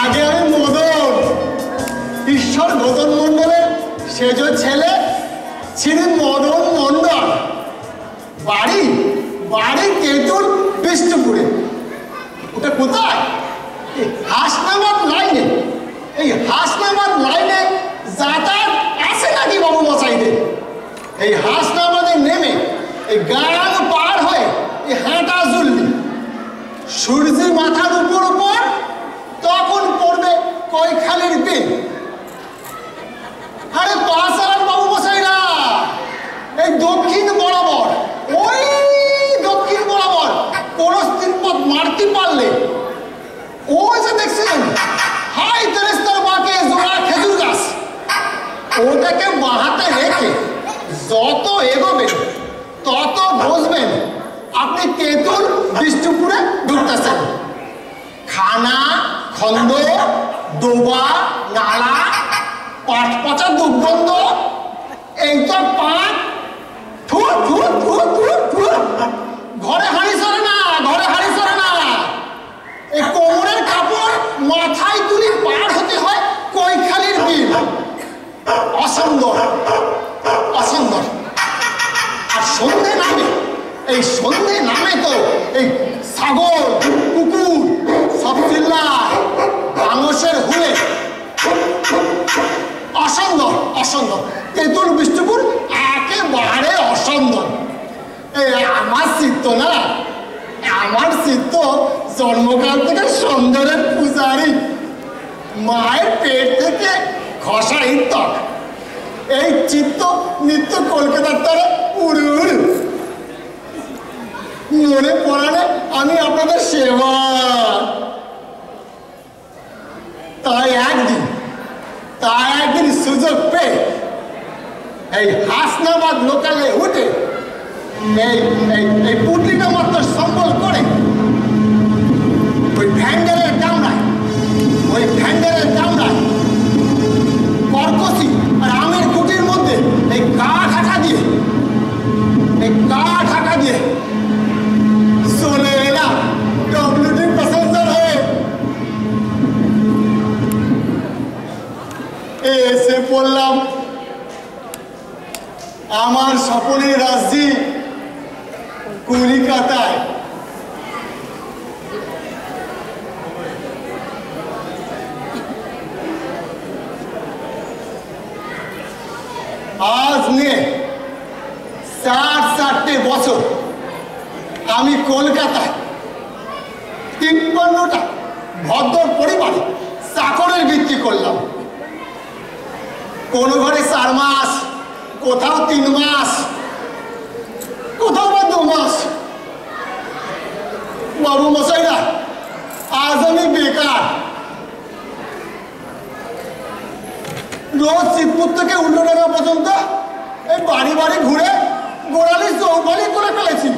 আগে আমি মদন, ঈশ্বর মদন মন্ডলের সেজ ছেলে শ্রী মদন মন্ডল। বাড়ি বাড়ি তেঁতুল বিষ্ণুপুরে। ওটা কোথায়? হাসনাবাদ লাইনে। এই হাসনাবাদ লাইনে যাতায়াত আছে নাকি বাবু মশাইদের? এই হাসনাবাদে নেমে এই গাড়াং পার হয়ে এই হাঁটা জুললি সূর্যি মাথার উপর উপর, তখন পড়বে কৈখালির বিল। আরে পাশাল বাবু মশাইরা, এই দক্ষিণ বরাবর, ওই দক্ষিণ বরাবর পরস্তির পথ মারতে পারলে ওই যে দেখছেন হাই তেরেস্তার বাঁকে জোড়া খেজুর গাছ, ওটাকে বাঁহাতে রেখে যত এগোবেন তত বুঝবেন আপনি তেঁতুল বিষ্ণুপুরে ঢুকতেছেন। খানা, খন্দ, ডোবা, নালা, পাট পচা দুর্গন্ধ, এইটা পাট থুর থুর থুর থুর থুর। ঘরে হাঁড়ি সরে না, ঘরে হাঁড়ি সরে না। এই কোমরের কাপড় মাথায় তুলি পার হতে হয় কৈখালির বিল। অসুন্দর অসুন্দর। আর সন্ধে নামে, এই সন্ধে নামে তো এই ছাগল কুকুর সব চিল্লায়, বাংসের হুলে। অসুন্দর অসুন্দর। তেঁতুল বিষ্ণুপুর একেবারে অসুন্দর। আমার চিত্ত না, আমার চিত্ত জন্মকাল থেকে সুন্দরের পূজারী, মায়ের পেট থেকে খসাই তক। এই চিত্ত নিত্য কলকাতার তারা উড়ে উড়ে মনে পড়ালে আমি আপনাদের সেবা। তাই একদিন সুযোগ পেয়ে এই হাসনাবাদ লোকালে উঠে এই পুটলিটা মাত্র সম্বল করে ওই ভ্যান্ডারের কামড়ায় কর্কশি আর আমের কুটির মধ্যে এই গা ঢাকা দিয়ে চলে এলাম ডব্লিউটি প্যাসেঞ্জার হয়ে। এসে পড়লাম আমার স্বপ্নের রাজ্যে কলিকাতায়। আজ নিয়ে 60 বছর আমি কলকাতায় 53টা ভদ্র পরিবারে চাকরের ভিত্তি করলাম। কোনো ঘরে 4 মাস, কোথাও 3 মাস, কোথাও বা 2 মাস। বাবু মশাইরা, আজ আমি বেকার। রোজ চিতপুর থেকে উল্টোডাঙ্গা পর্যন্ত এই বাড়ি বাড়ি ঘুরে গোড়ালি চৌপালি করে ফেলেছি।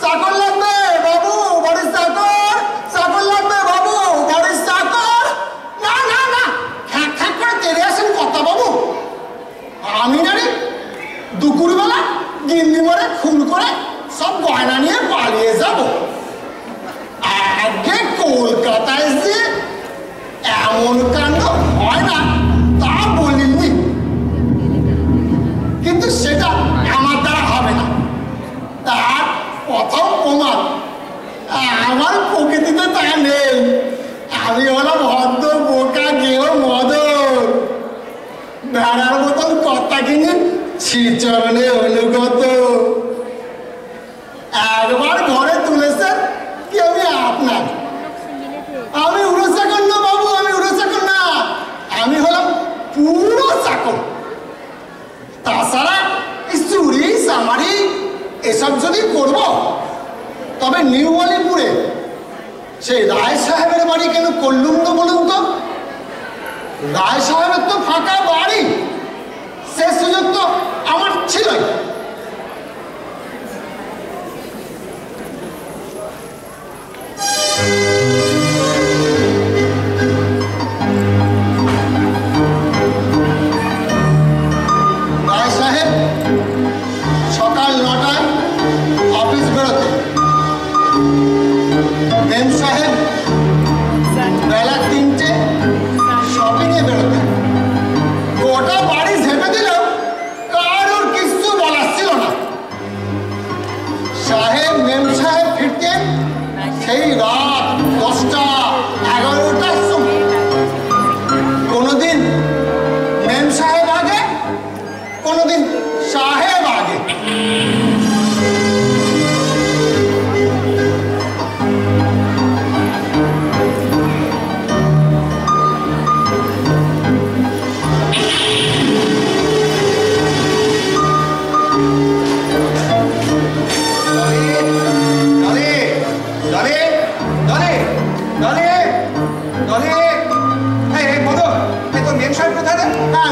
চাকর লাগবে বাবু, বাড়ির চাকর, চাকর লাগবে বাবু, বাড়ির চাকর। না না না, খ্যাঁক খ্যাঁক করে তেড়ে আসেন কথা বাবু। আমি জানি দুপুরবেলা গিন্নি মরে খুন করে সব গয়না নিয়ে পালিয়ে যাব। আগে কলকাতায় যে এমন কাণ্ড হয় না তা বলিনি, কিন্তু সেটা আমার দ্বারা হবে না। তার প্রথম প্রমাণ আমার প্রকৃতিতে তা নেই। আমি হলাম ভদ্র বোকা গেও মদন, ভেড়ার মতন কর্তা কিনে শ্রীচরণে অনুগত। একবার ঘরে তুলেছেন কি আমি আপনার। আমি উড়ো চাকর না বাবু, আমি উড়ো চাকর না, আমি হলাম পুরো চাকর। তাছাড়া চুরি চামারি এসব যদি করব, তবে নিউ আলিপুরে সেই রায় সাহেবের বাড়ি কেন করলুম তো বলুন তো? রায় সাহেবের তো ফাঁকা বাড়ি, সে সুযোগ তো আমার ছিলই। রায় সাহেব সকাল 9টায় অফিস বেরোতে, মেম সাহেব বেলা 3টে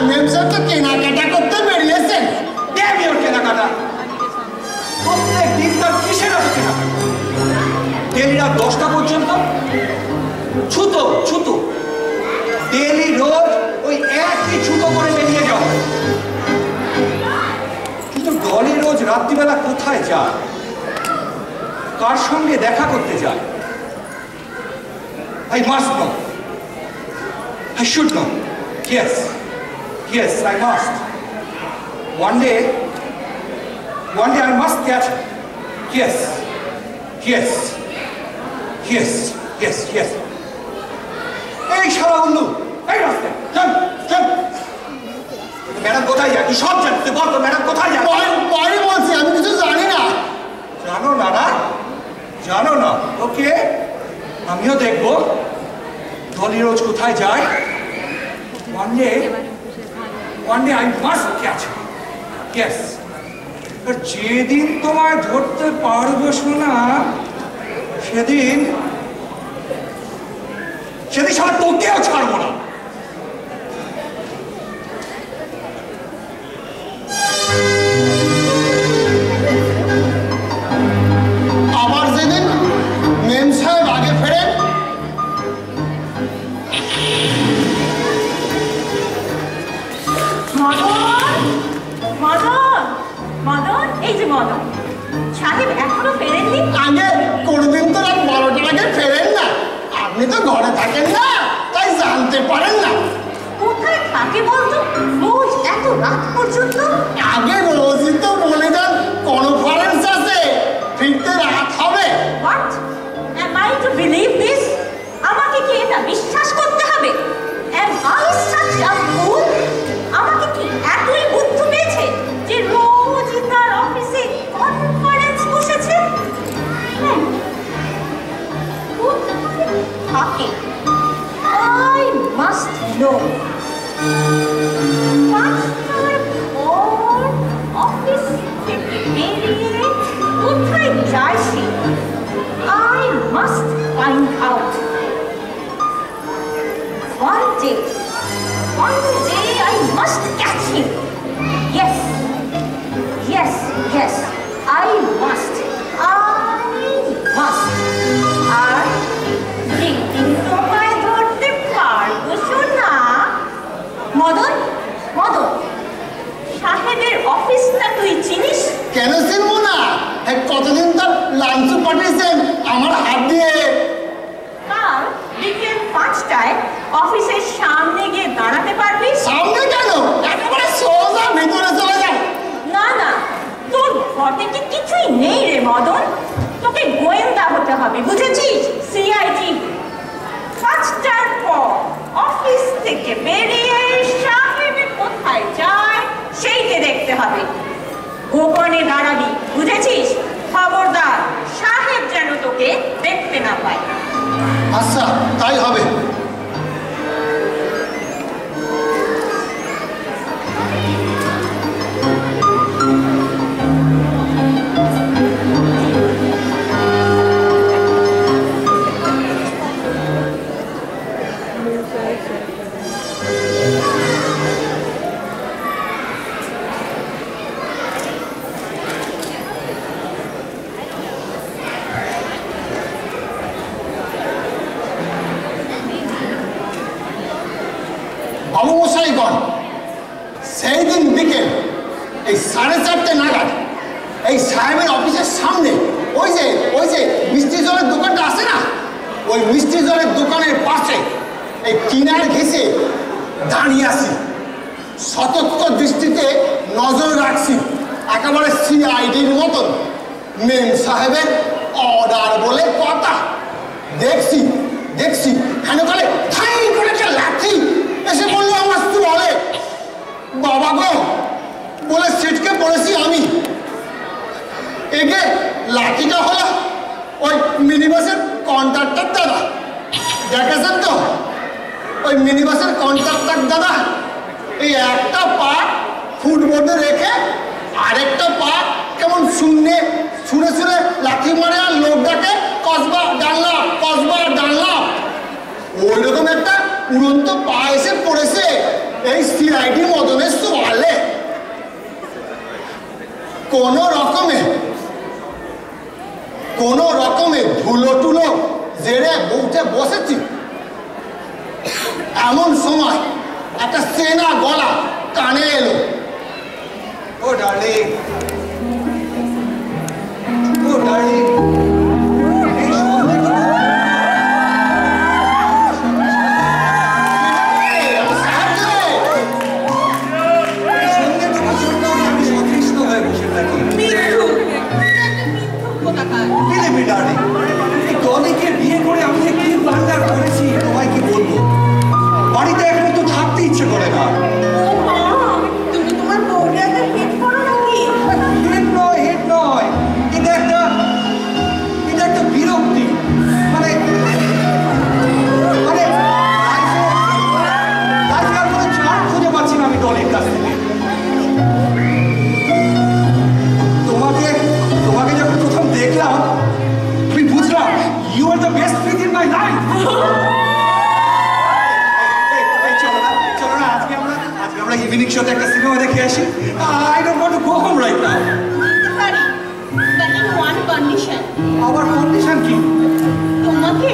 মেম সাহেব তো কেনাকাটা করতে বেরিয়েছেন। দেবি ওর কেনাকাটা, প্রত্যেক দিন তার কিসের এত কেনাকাটা? ডেলি রাত 10টা পর্যন্ত ছুতো ছুতো, ডেলি রোজ ওই একই ছুতো করে বেরিয়ে যাও। কিন্তু ডলি রোজ রাত্রিবেলা কোথায় যায়, কার সঙ্গে দেখা করতে যায়? I must know. I should know. Yes. Yes, I must. One day I must catch her. Yes. Yes. Yes. Yes. Yes. এই শালা উল্লু, এই রাস্তায় চল চল। ম্যাডাম কোথায় যায়? তুই সব জানিস, তুই বল তো ম্যাডাম কোথায় যায়? পরে বলছি, আমি কিছু জানি না। জানো না? না জানো না? ওকে, আমিও দেখবো ডলি রোজ কোথায় যায়। One day I must catch her. Yes. আর যেদিন তোমায় ধরতে পারবো শোনা, সেদিন সারা তোকেও ছাড়বো না। আবার যেদিন মেম সাহেব আগে ফেরেন, মদন, এই যে মদন সাহেব এখনো ফেরেননি? আগে কোনদিন তো রাত 12টার আগে ফেরেন না। আপনি তো ঘরে থাকেন না, তাই জানতে পারেন না। কোথায় থাকে বলতো রোজ এত রাত পর্যন্ত? আগে রোজই তো বলে যান কনফারেন্স আছে, ফিরতে রাত হবে। What? Am I to believe this? আমাকে কি এটা বিশ্বাস করতে হবে? অ্যাম আই সাচ আ ফুল? আমাকে কি এতই বুদ্ধি পেয়েছে যে রোজ তার অফিসে কনফারেন্স বসেছে? হ্যাঁ, কোথায় থাকে? I must know. পাঁচটার পর অফিস থেকে বেরিয়ে কোথায় যায় সে? I must find out. One day I must catch him. Yes, yes, yes, I must. আর যেদিন তোমায় ধরতে পারবো শোনা। মদন, সাহেবের অফিসটা তুই চিনিস? কেন চিনবো না? কতদিন তার লাঞ্চ পাঠিয়েছেন আমার হাত দিয়ে। কাল বিকেল 5টায় অফিসের সামনে গিয়ে দাঁড়াতে পারবি? সামনে কেন? একেবারে সোজা ভিতরে চলে যাও। না, তোর ঘরে কি কিছুই নেই রে মদন। তোকে গোয়েন্দা হতে হবে, বুঝেছিস? সিআইডি। 5টার পর অফিস থেকে বেরিয়ে সাহেব কোথায় যায় সেইটা দেখতে হবে। গোপনে দাঁড়াবি, বুঝেছিস? খবরদার সাহেব যেন তোকে দেখতে না পায়। আচ্ছা, তাই হবে। বাবুমশাইগণ, সেই দিন বিকেল এই 4:30 নাগাদ এই সাহেবের অফিসের সামনে ওই যে মিষ্টি জলের দোকানটা আছে না, ওই মিষ্টি জলের দোকানের পাশে এই কিনার ঘেঁষে দাঁড়িয়ে আছি। সতর্ক দৃষ্টিতে নজর রাখছি, একেবারে সিআইডির মতন। মেম সাহেবের অর্ডার বলে কথা। দেখছি হেন কালে ঠাই করে একটা লাঠি এসে বললো আমার বলে, বাবা গো বলে সিটকে পড়েছি আমি। একে লাঠিটা হলো ওই মিনিবাসের কন্ট্রাক্টর দাদা, দেখেছেন তো? ওই মিনিবাসের কন্ট্রাক্টর দাদা এই একটা পা ফুটবোর্ডে রেখে আরেকটা পা কেমন শুনে লাঠি মারে আর লোকটাকে কসবা ডানলাম ওই রকম একটা উড়ন্ত পা এসে পড়েছে। এই সিআইডি মদনের সোয়ালে কোন রকমে ধুলো টুলো জেরে বউতে বসেছি, এমন সময় একটা চেনা গলা কানে এলো। ও ডার্লিং, ও ডার্লিং, এই সন্ধ্যে তো প্রচন্ড, আমি সতৃষ্ণ হয়ে বসে থাকি। ডার্লিং, এই ডলিকে বিয়ে করে আমি যে কি ব্লান্ডার করেছি তোমায় কি বলবো। বাড়িতে এখন তো থাকতে ইচ্ছে করে না। তুমি তোমার বউকে একটা হিট করো নাকি? হিট নয়, এটা একটা বিরক্তি। মানে লাইফে আর কোনো ছাড় খুঁজে পাচ্ছি না আমি ডলির কাছ থেকে। তোমাকে যখন প্রথম দেখলাম আমি বুঝলাম you are the best fit in my life. চলো না আজকে আমরা ইভিনিং শোতে একটা সিনেমা দেখে আসি। I don't want to go home right now. But in one condition. আবার কন্ডিশন কি? তোমাকে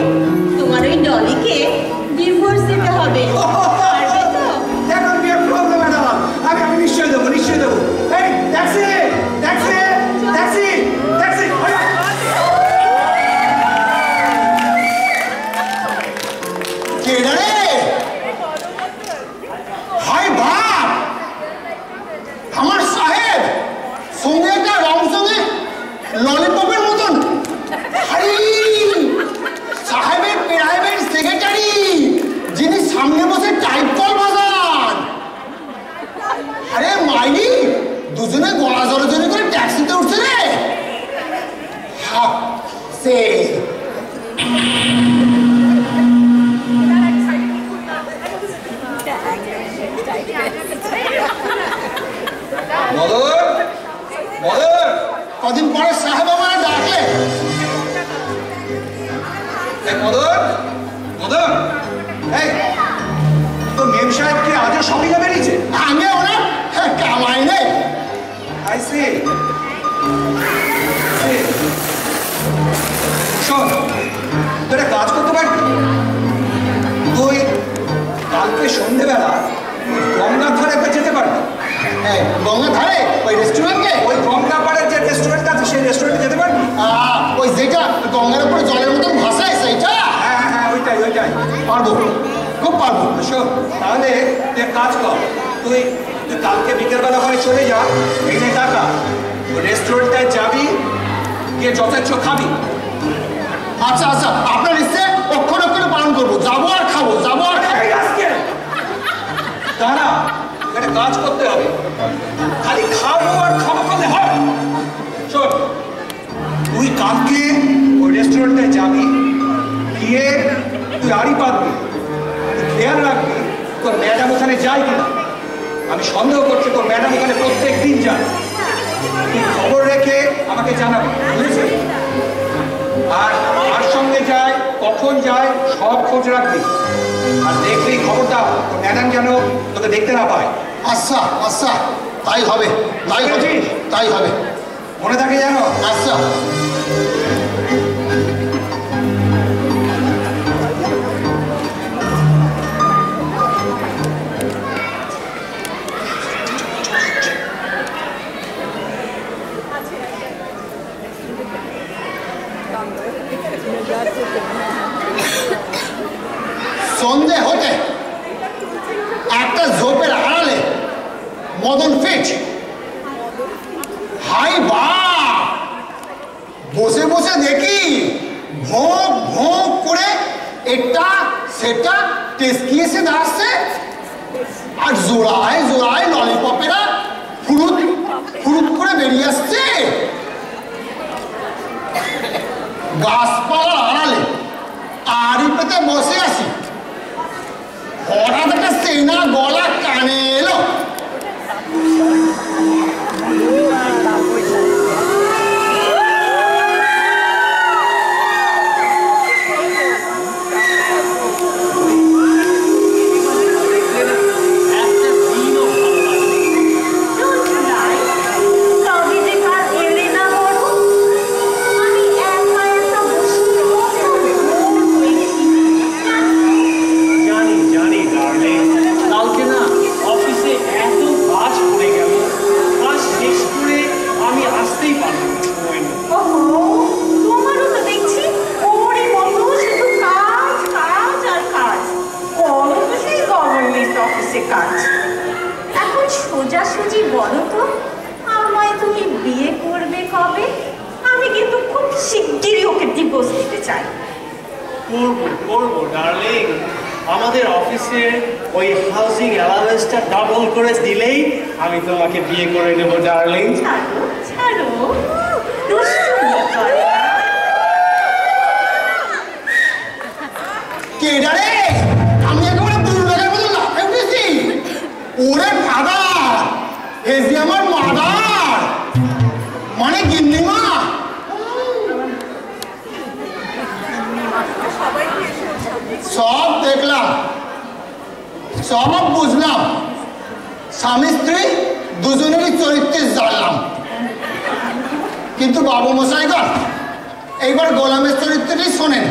তোমার ওই ডলিকে ডিভোর্স দিতে হবে। পারবে তো? That will be a problem at all. আমি নিশ্চয় দেবো। এই ট্যাক্সি, হাই বাপ, আমার সাহেব সঙ্গে একটা রং সঙ্গে ললিপপের মতন। সাহেবের প্রাইভেট সেক্রেটারি, যিনি সামনে বসে টাইপ কল বাজান। আরে মাইনি, দুজনে গলা জড়াজড়ি করে ট্যাক্সিতে উঠছে রে। সে কদিন পরে সাহেব আমার ডাকলে। মদন, এই তো মেম সাহেব কি আজও শপিংয়ে বেরিয়েছে? আমি ওনার কামাই নেই। I see. শোন, তুই একটা কাজ করতে পারবি? তুই কালকে সন্ধ্যেবেলা গঙ্গার ধারে একবার যেতে পারবি। গঙ্গার ধারে ওই রেস্টুরেন্টে, ওই গঙ্গা পাড়ের যে রেস্টুরেন্ট আছে সেই রেস্টুরেন্টে যেতে পারবি? ওই যেটা গঙ্গার উপরে জলের মতন ভাসায় সেইটা? হ্যাঁ, ওইটাই। পারবো, খুব পারবো। শোন, তাহলে তুই এক কাজ কর, তুই কালকে বিকেলবেলা ওখানে চলে যা, এনে টাকা, ওই রেস্টুরেন্টটায় যাবি, গিয়ে যথেচ্ছ খাবি। আচ্ছা, আপনার ইচ্ছে অক্ষরে পালন করবো। যাবো আর খাবো। দাঁড়া, একটা কাজ করতে হবে, খালি খাবো করলে হয়? শোন, তুই কালকে ওই রেস্টুরেন্টে যাবি, গিয়ে তুই আড়ি পাতবি, খেয়াল রাখবি তোর ম্যাডাম ওখানে যায় কিনা। আমি সন্দেহ করছি তোর ম্যাডাম ওখানে প্রত্যেক দিন যায়। তুই খবর রেখে আমাকে জানাবি, বুঝেছিস? আর কার সঙ্গে যায়, কখন যায়, সব খোঁজ রাখবি। আর দেখবি খবরটা তোর ম্যাডাম যেন তোকে দেখতে না পায়। আচ্ছা, তাই হবে। মনে থাকে জানো? আচ্ছা। সন্ধে হতে একটা ঝোপের আড়ালে মদন ফিট। হাই বা, বসে বসে দেখি ভোঁক ভোঁক করে এটা সেটা টেস্কিয়ে এসে দাঁড়াচ্ছে। আর জোড়ায় ললিপপেরা ফুরুত করে বেরিয়ে আসছে। গাছপালার আড়ালে আড়ি পেতে বসে আছি, হঠাৎ একটা চেনা গলা কানে এলো। একটা অফিসে কাজ। এখন সোজাসুজি বলো তো, আমায় তুমি বিয়ে করবে কবে? আমি কিন্তু খুব শিগগিরই ওকে ডিভোর্স দিতে চাই। করবো ডার্লিং। আমাদের অফিসে ওই হাউজিং অ্যালাউন্সটা ডাবল করে দিলেই আমি তোমাকে বিয়ে করে নেবো ডার্লিং। ছাড়ো ছাড়ো, দুষ্টুমি করে না। কেডা রে? আমি একেবারে দুর্গার মতো লাফে উঠেছি। ওরে ফাদার, এ যে আমার মাদার, মানে গিন্নিমা। সব দেখলাম, সব বুঝলাম, স্বামী স্ত্রী দুজনেরই চরিত্রে জানলাম, কিন্তু বাবু মশাইগণ এইবার গোলামের চরিত্রটি শোনেন।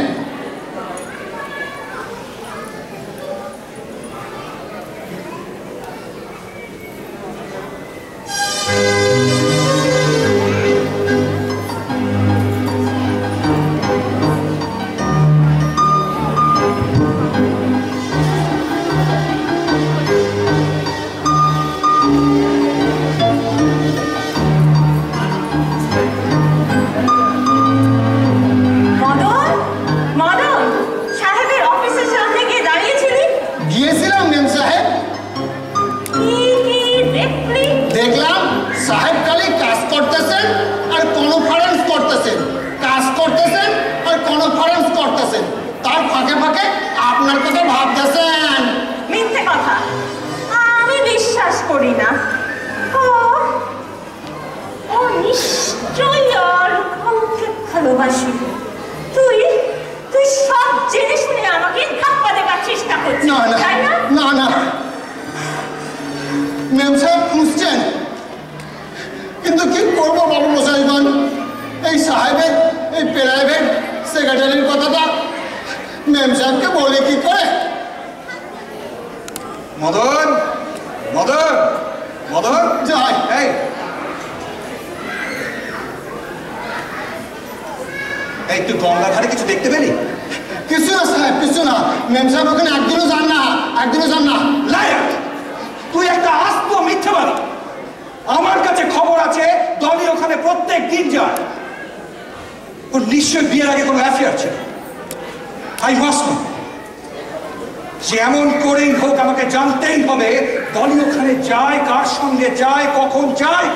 যেমন করেই হোক আমাকে জানতেই হবে দলি ওখানে যায়, কার সঙ্গে যায়, কখন যায়।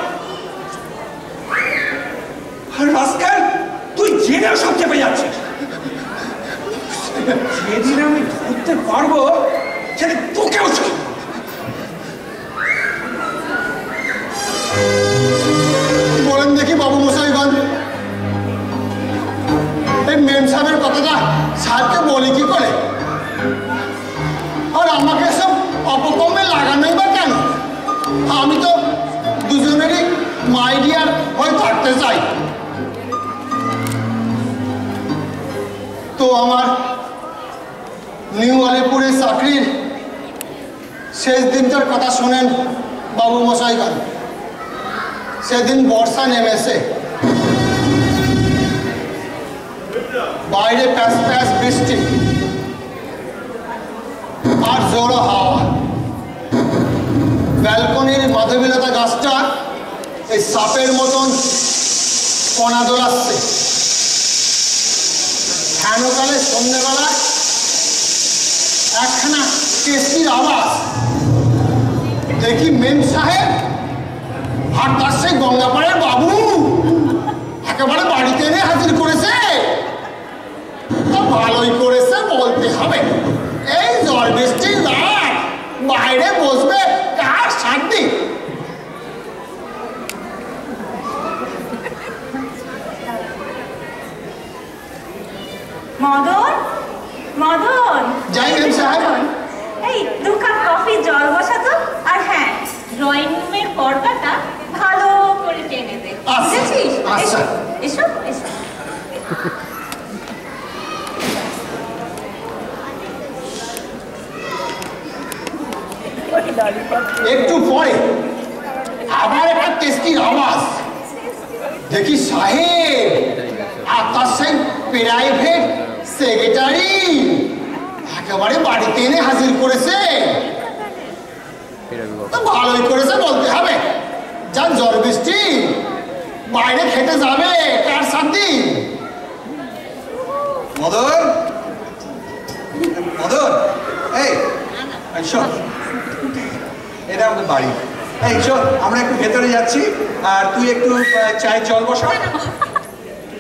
আর রাস্কাল, তুই জেনেও সব চেপে যাচ্ছিস। যেদিন আমি ধরতে পারবো সেদিন তোকেও বলেন দেখি বাবু মশাইগণ, এই মেম সাহেবের কথাটা সাহেবকে বলি কি করে? আর আমাকে সব অপকর্মে লাগানোই বা কেন? আমি তো দুজনেরই মাইডিয়ার হয়ে থাকতে চাই। তো আমার নিউ আলিপুরে চাকরির শেষ দিনটার কথা শোনেন বাবু মশাইগণ। সেদিন বর্ষা নেমেছে, বাইরে প্যাস প্যাস বৃষ্টি আর জোড়ো হাওয়া। ব্যালকনির মাধবীলতা গাছটা এই সাপের মতন কণা দোলাচ্ছে। হেনকালে সন্ধ্যেবেলা একখানা টেস্টির আওয়াজ, দেখি মেম সাহেব আর তার সেই গঙ্গাপাড়ের বাবু একেবারে বাড়িতে এনে হাজির করেছে। তা ভালোই করেছে বলতে হবে। এই ঝড় বৃষ্টির রাত বাইরে বসবে কার শান্তি? মদন, মদন, যাই মেম সাহেব। এই 2 কাপ কফি জল বসাতো। আর হ্যাঁ, ড্রয়িং রুমের পর্দাটা ভালো করে টেনে দে। বুঝেছিস? আচ্ছা, এসো এসো। একটু পরে আবার একটা টেস্টির আওয়াজ, দেখি সাহেব আর তার সেই প্রাইভেট সেক্রেটারি একেবারে বাড়িতে এনে হাজির করেছে। তো ভালোই করেছে বলতে হবে। যা ঝড় বৃষ্টি, বাইরে খেতে যাবে কার সাথে? মদন, মদন, এই শোন, এটা আমাদের বাড়ি। এই শোন, আমরা একটু ভেতরে যাচ্ছি, আর তুই একটু চায়ের জল বসা।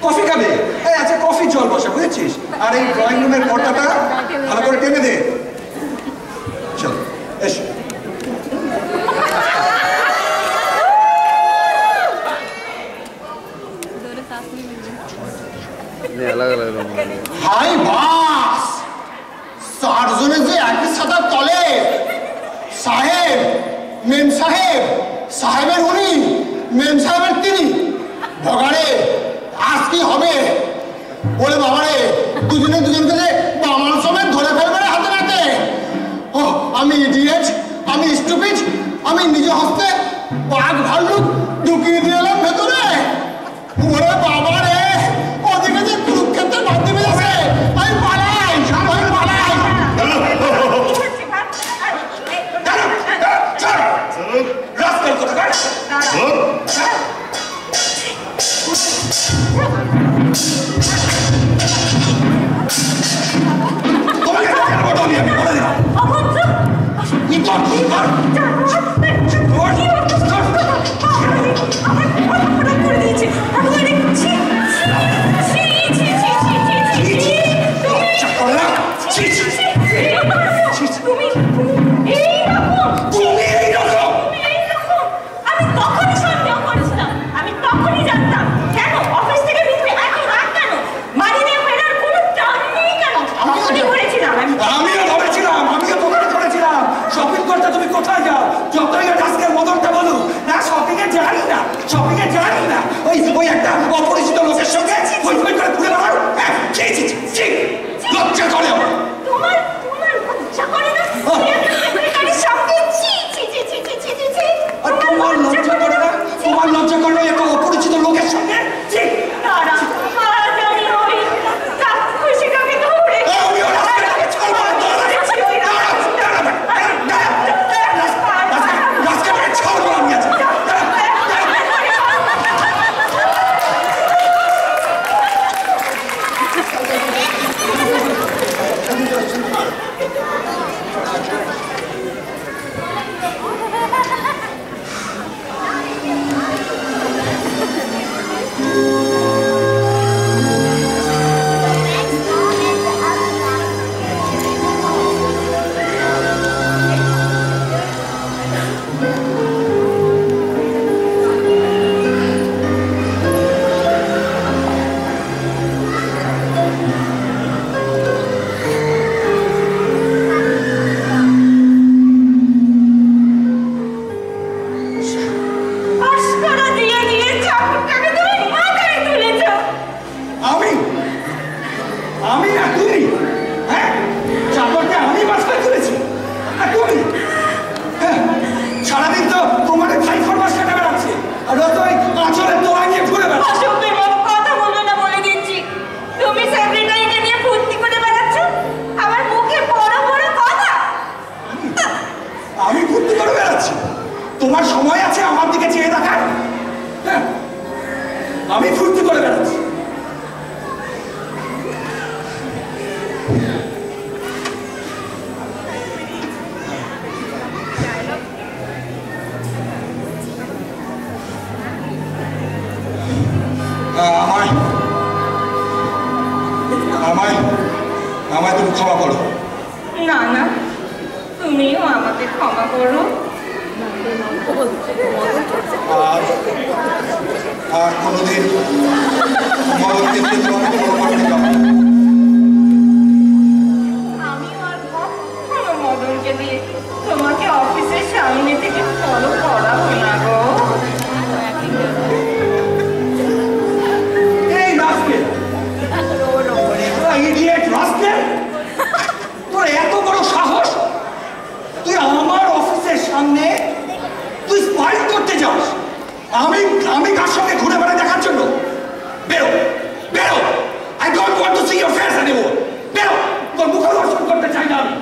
কফি খাবে? এই আচ্ছা, কফি জল বসা, বুঝেছিস? আর এই ড্রয়িং রুমের পর্দাটা ভালো করে টেনে দে। চল এস। হাই বাস, চারজনে যে একই ছাতার তলে, সাহেব, মেম সাহেব, সাহেবের উনি, মেম সাহেবের তিনি, ভগাড়ে আজ কি হবে? বলে বাবারে, দুজনে দুজনকে যে বামান সমেত ধরে ফেলবে হাতে নাতে। ও আমি ইডিয়েট, আমি স্টুপিড, আমি নিজ হস্তে বাঘ ভাল্লুক ঢুকিয়ে দিয়ে এলাম ভেতরে। ওরে বাবারে, ওদিকে যে কুরুক্ষেত্রে বাঁধতে পেরেছে। আমি পালাই, আমি পালাই। রাস্তায় কোথাকার তোমাকে আমি বলে দিলাম। ওই একটা অপরিচিত লোকের সঙ্গে ওই করে ঘুরে বেড়াও। লজ্জা করে আমার। তোমার লজ্জা করে না? তোমার লজ্জা করে না? তোমার লজ্জা করে না একটা অপরিচিত লোকের সঙ্গে? তোমার সময় আছে আমার দিকে চেয়ে দেখার? আমি ফুর্তি করে বেড়াচ্ছি। আমায় তুমি ক্ষমা করো। না না, তুমিও আমাকে ক্ষমা করো। আর কোনোদিন মদনকে দিয়ে তোমাকে ফলো করতে যাবো। আমিও আর কখনো মদনকে দিয়ে তোমাকে অফিসের সামনে থেকে ফলো করাবো না গো। এই রাস্কেল, ইডিয়েট রাস্কেল, তোর এত বড় সাহস, তুই আমার অফিসের সামনে তুই স্পাই করতে যাস? আমি কার সঙ্গে ঘুরে বেড়াই দেখার জন্য? বেরো বেরো, I don't want to C your face anymore. বেরো, তোর মুখ দর্শন করতে চাই না আমি।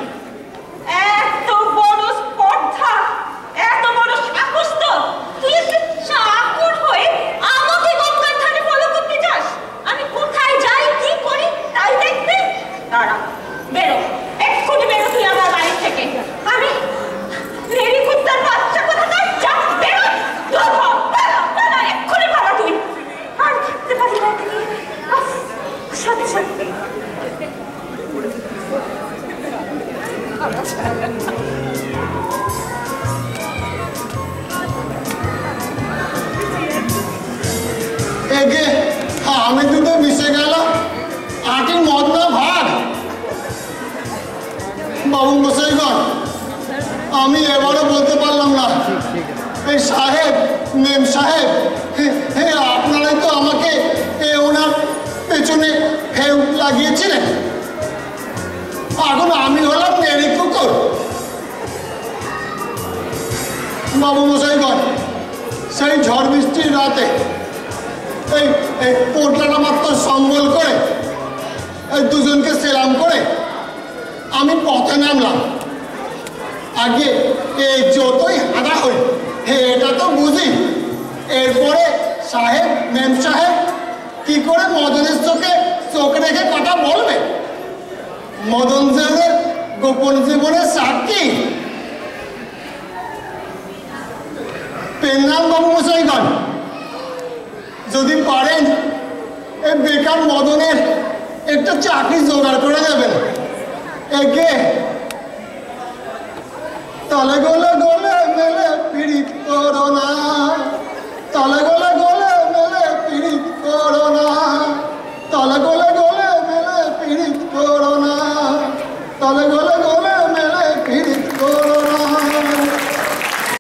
এত বড় স্পর্ধা এগে আমি দুটো মিশে গেল আটি মদ না ভাগ। বাবু মশাইগণ, আমি এবারও বলতে পারলাম না। এই সাহেব, মেম সাহেব, আপনারাই তো আমাকে ওনার পেছনে হেউ লাগিয়েছিলেন। এখন আমি হলাম নেড়ি কুকুর। বাবু মশাইগণ, সেই ঝড় বৃষ্টির রাতে এই পোটলাটা মাত্র সম্বল করে দুজনকে সেলাম করে আমি পথে নামলাম। আগে যতই হাঁটা হই এটা তো বুঝি। এরপরে সাহেব, মেম সাহেব কি করে মদনের চোখ রেখে কথা বলবে? মদন দেবের গোপন জীবনের সাক্ষী। পেন্নাম বাবু মশাইগণ, যদি পারেন এই বেকার মদনের একটা চাকরি জোগাড় করে দেবেন। একে তাহলে গেলে